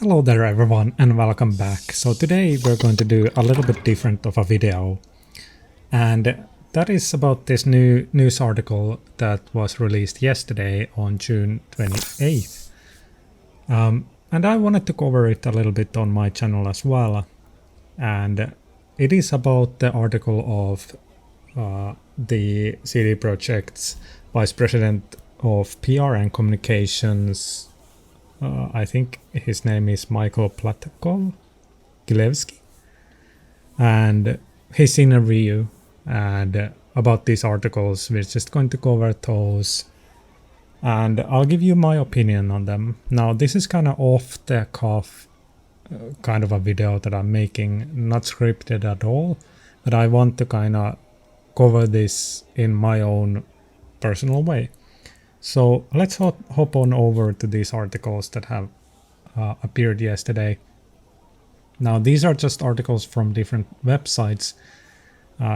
Hello there everyone and welcome back. So today we're going to do a little bit different of a video, and that is about this new news article that was released yesterday on June 28th. And I wanted to cover it a little bit on my channel as well, and it is about the article of the CD Projekt's Vice President of PR and Communications. I think his name is Michael Gilevsky, and his interview and about these articles. We're just going to cover those, and I'll give you my opinion on them. Now, this is kind of off the cuff kind of a video that I'm making, not scripted at all, but I want to kind of cover this in my own personal way. So let's hop on over to these articles that have appeared yesterday. Now, these are just articles from different websites.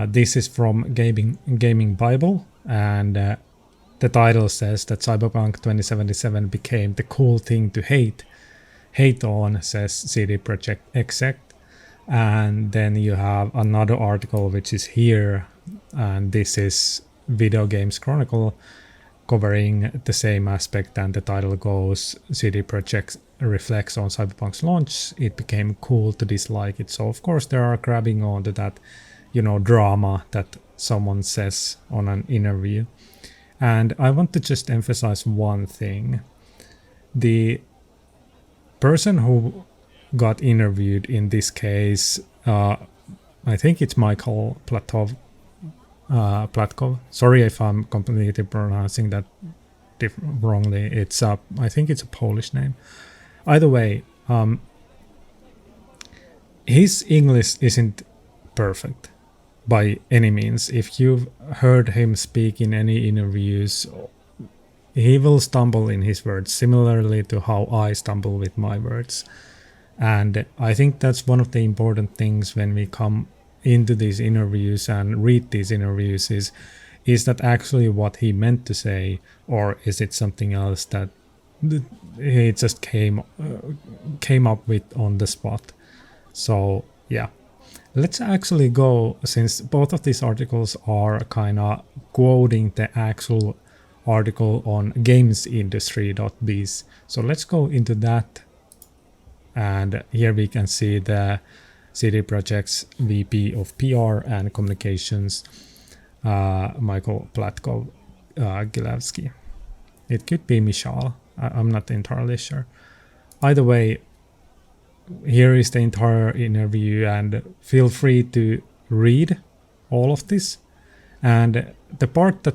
This is from Gaming Bible, and the title says that Cyberpunk 2077 became the cool thing to hate on, says CD Projekt Exec. And then you have another article which is here, and this is Videogameschronicle, covering the same aspect, and the title goes, CD Projekt reflects on Cyberpunk's launch. It became cool to dislike it. So of course they are grabbing onto that, drama that someone says on an interview. And I want to just emphasize one thing. The person who got interviewed in this case, I think it's Michael Platkov. Sorry if I'm completely pronouncing that wrongly. It's I think it's a Polish name. Either way, his English isn't perfect by any means. If you've heard him speak in any interviews, he will stumble in his words, similarly to how I stumble with my words. And I think that's one of the important things when we come into these interviews and read these interviews is that actually what he meant to say, or is it something else that he just came up with on the spot. So yeah, let's actually go, since both of these articles are kind of quoting the actual article on gamesindustry.biz. So let's go into that, and here we can see the CD Projekt's VP of PR and Communications, Michael Platkov Gilevsky. It could be Michal. I'm not entirely sure. Either way, here is the entire interview, and feel free to read all of this. And the part that,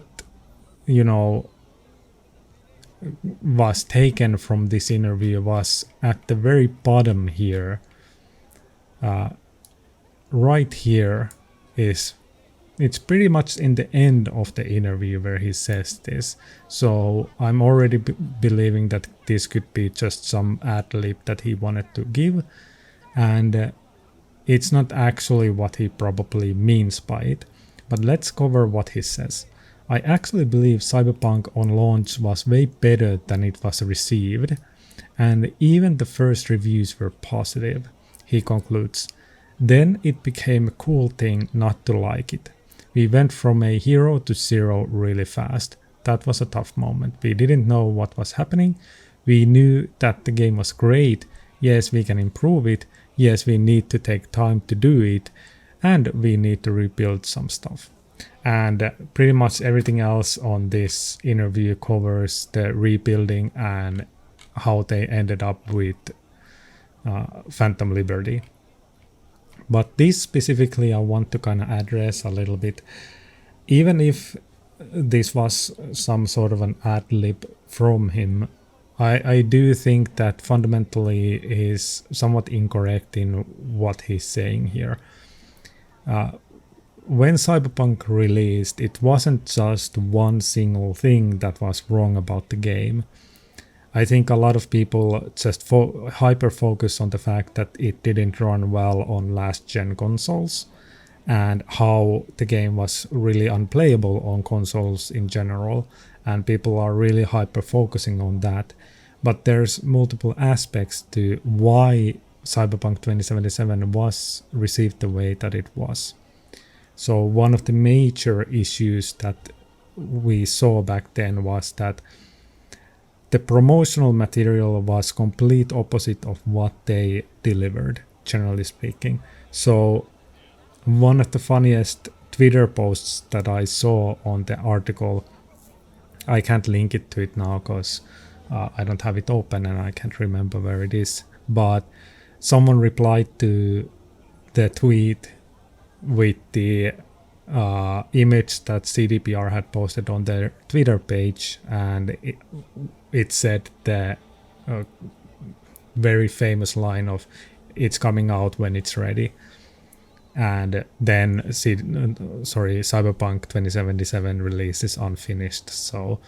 was taken from this interview was at the very bottom here. Right here it's pretty much in the end of the interview where he says this. So I'm already believing that this could be just some ad lib that he wanted to give, and it's not actually what he probably means by it. But let's cover what he says. I actually believe Cyberpunk on launch was way better than it was received, and even the first reviews were positive, he concludes. Then it became a cool thing not to like it. We went from a hero to zero really fast. That was a tough moment. We didn't know what was happening. We knew that the game was great. Yes, we can improve it. Yes, we need to take time to do it. And we need to rebuild some stuff. And pretty much everything else on this interview covers the rebuilding and how they ended up with Phantom Liberty. But this specifically I want to kind of address a little bit. Even if this was some sort of an ad lib from him, I do think that fundamentally is somewhat incorrect in what he's saying here. When Cyberpunk released, it wasn't just one single thing that was wrong about the game. I think a lot of people just hyper focus on the fact that it didn't run well on last gen consoles, and how the game was really unplayable on consoles in general, and people are really hyper focusing on that. but there's multiple aspects to why Cyberpunk 2077 was received the way that it was. So one of the major issues that we saw back then was that the promotional material was complete opposite of what they delivered, generally speaking. So one of the funniest Twitter posts that I saw on the article, I can't link it to it now because I don't have it open and I can't remember where it is, but someone replied to the tweet with the image that Cdpr had posted on their Twitter page, and it said the very famous line of "It's coming out when it's ready." And then Cyberpunk 2077 release is unfinished. So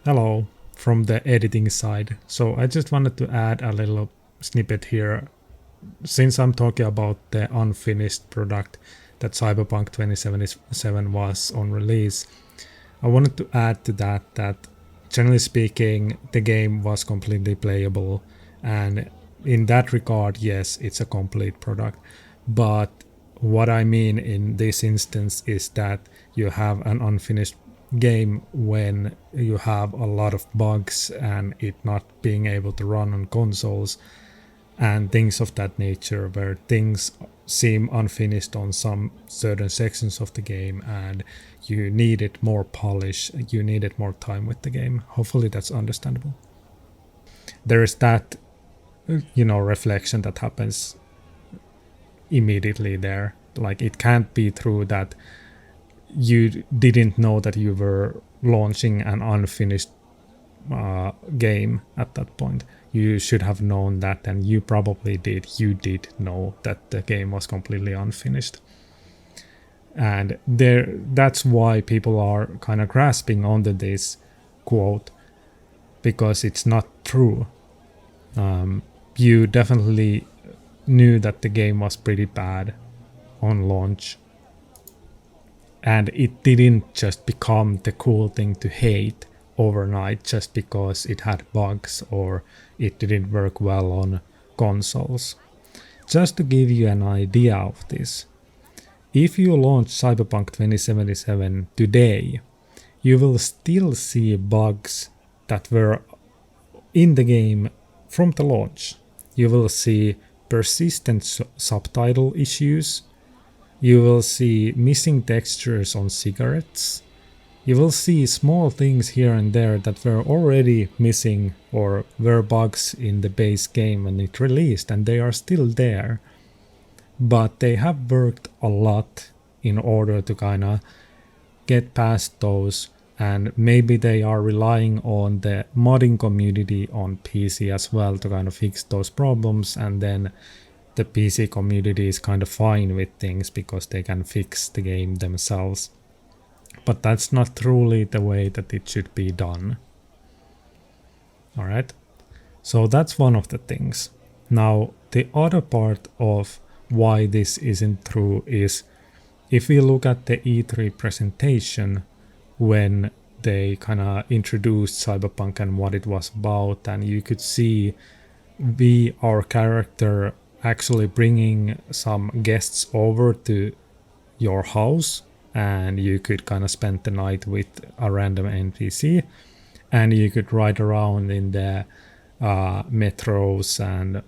hello from the editing side. So I just wanted to add a little snippet here, since I'm talking about the unfinished product that Cyberpunk 2077 was on release. I wanted to add to that generally speaking, the game was completely playable, and in that regard, yes, it's a complete product. But what I mean in this instance is that you have an unfinished game when you have a lot of bugs and it not being able to run on consoles and things of that nature, where things seem unfinished on some certain sections of the game and you needed more polish, you needed more time with the game. Hopefully that's understandable. There is that, reflection that happens immediately there. Like, it can't be true that you didn't know that you were launching an unfinished game at that point. You should have known that, and you probably did. You did know that the game was completely unfinished. And that's why people are kind of grasping onto this quote, because it's not true. You definitely knew that the game was pretty bad on launch, and it didn't just become the cool thing to hate overnight just because it had bugs or it didn't work well on consoles. Just to give you an idea of this, if you launch Cyberpunk 2077 today, you will still see bugs that were in the game from the launch. You will see persistent subtitle issues. You will see missing textures on cigarettes. You will see small things here and there that were already missing or were bugs in the base game when it released, and they are still there. But they have worked a lot in order to kind of get past those, and maybe they are relying on the modding community on PC as well to kind of fix those problems, and then the PC community is kind of fine with things because they can fix the game themselves. But that's not truly the way that it should be done. Alright, so that's one of the things. Now, the other part of why this isn't true is, if we look at the E3 presentation, when they kind of introduced Cyberpunk and what it was about, and you could see our character actually bringing some guests over to your house, and you could kind of spend the night with a random NPC, and you could ride around in the metros and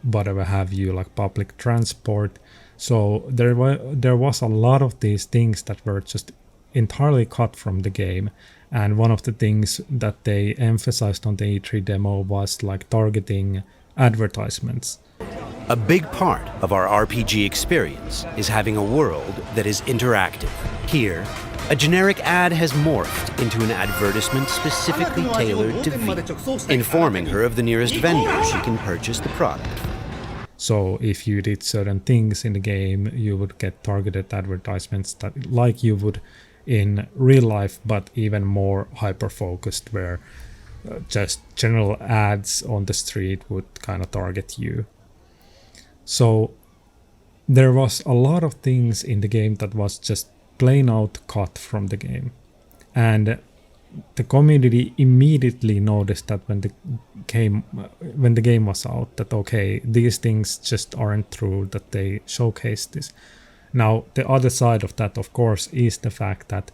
whatever have you, like public transport. So there was a lot of these things that were just entirely cut from the game, and one of the things that they emphasized on the E3 demo was like targeting advertisements. A big part of our RPG experience is having a world that is interactive. Here, a generic ad has morphed into an advertisement specifically tailored to V, informing her of the nearest vendor she can purchase the product. So if you did certain things in the game, you would get targeted advertisements that, like you would in real life, but even more hyper-focused, where just general ads on the street would kind of target you. So there was a lot of things in the game that was just plain out cut from the game. And the community immediately noticed that when the game was out, that okay, these things just aren't true, that they showcased this. Now, the other side of that, of course, is the fact that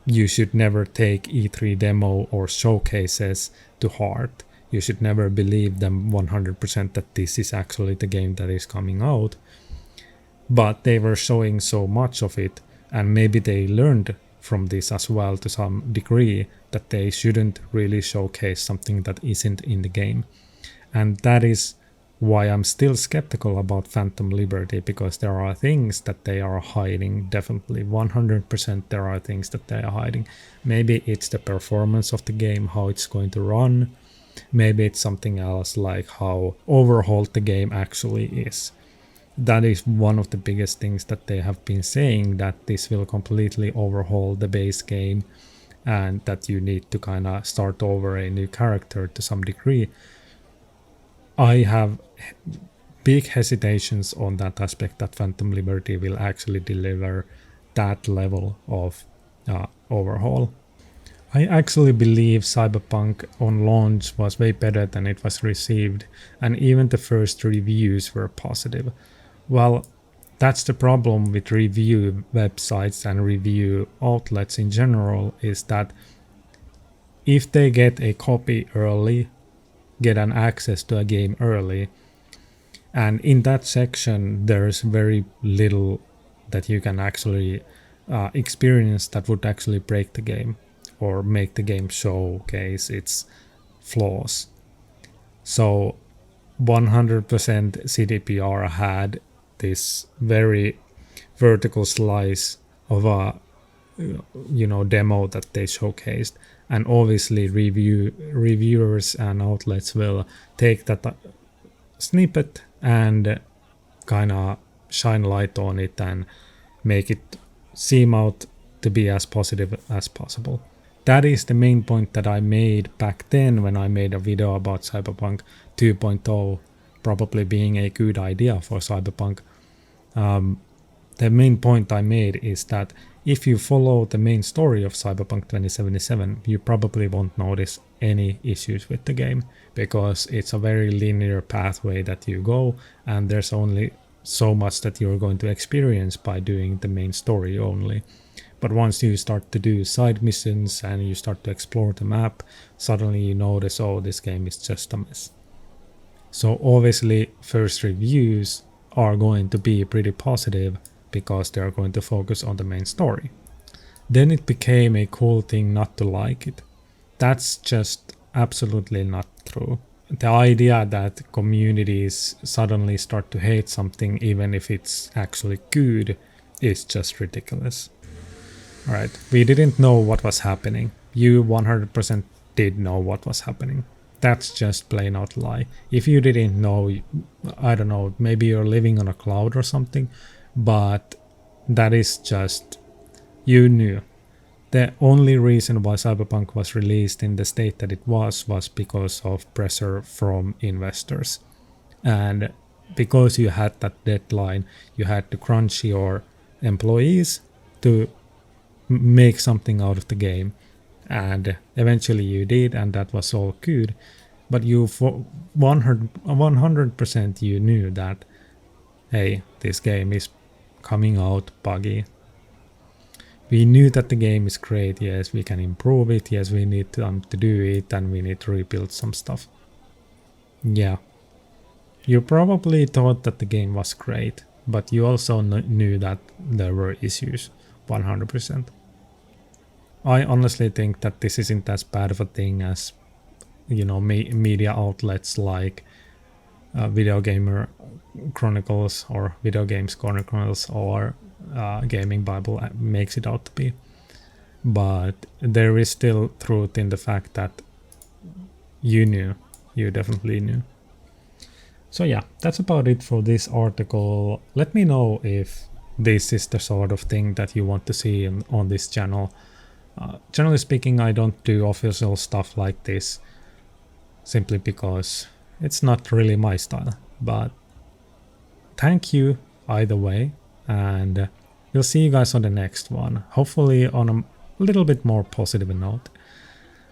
you should never take E3 demo or showcases to heart. You should never believe them 100% that this is actually the game that is coming out. But they were showing so much of it, and maybe they learned from this as well to some degree, that they shouldn't really showcase something that isn't in the game. And that is why I'm still skeptical about Phantom Liberty, because there are things that they are hiding. Definitely 100% there are things that they are hiding. Maybe it's the performance of the game, how it's going to run. Maybe it's something else, like how overhauled the game actually is. That is one of the biggest things that they have been saying, that this will completely overhaul the base game and that you need to kind of start over a new character to some degree. I have big hesitations on that aspect, that Phantom Liberty will actually deliver that level of overhaul. I actually believe Cyberpunk on launch was way better than it was received, and even the first reviews were positive. Well, that's the problem with review websites and review outlets in general, is that if they get a copy early, get an access to a game early, and in that section there's very little that you can actually experience that would actually break the game or make the game showcase its flaws. So 100% Cdpr had this very vertical slice of a demo that they showcased, and obviously reviewers and outlets will take that snippet and kind of shine light on it and make it seem out to be as positive as possible. That is the main point that I made back then when I made a video about Cyberpunk 2.0 probably being a good idea for Cyberpunk. The main point I made is that if you follow the main story of Cyberpunk 2077, you probably won't notice any issues with the game, because it's a very linear pathway that you go, and there's only so much that you're going to experience by doing the main story only. But once you start to do side missions and you start to explore the map, suddenly you notice, oh, this game is just a mess. So obviously first reviews are going to be pretty positive, because they are going to focus on the main story. Then it became a cool thing not to like it. That's just absolutely not true. The idea that communities suddenly start to hate something even if it's actually good is just ridiculous. Alright, we didn't know what was happening. You 100% did know what was happening. That's just plain out lie. If you didn't know, I don't know, maybe you're living on a cloud or something, but that is just, you knew. The only reason why Cyberpunk was released in the state that it was because of pressure from investors. And because you had that deadline, you had to crunch your employees to make something out of the game. And eventually you did, and that was all good. But you, for 100% you knew that, hey, this game is coming out buggy. We knew that the game is great, yes, we can improve it, yes, we need to do it, and we need to rebuild some stuff. Yeah. You probably thought that the game was great, but you also knew that there were issues, 100%. I honestly think that this isn't as bad of a thing as, media outlets like Video Gamer Chronicles or Video Games Chronicles or Gaming Bible makes it out to be. But there is still truth in the fact that you definitely knew. So yeah, that's about it for this article. Let me know if this is the sort of thing that you want to see on this channel. Generally speaking, I don't do official stuff like this simply because it's not really my style. But thank you either way, and we'll see you guys on the next one. Hopefully on a little bit more positive note.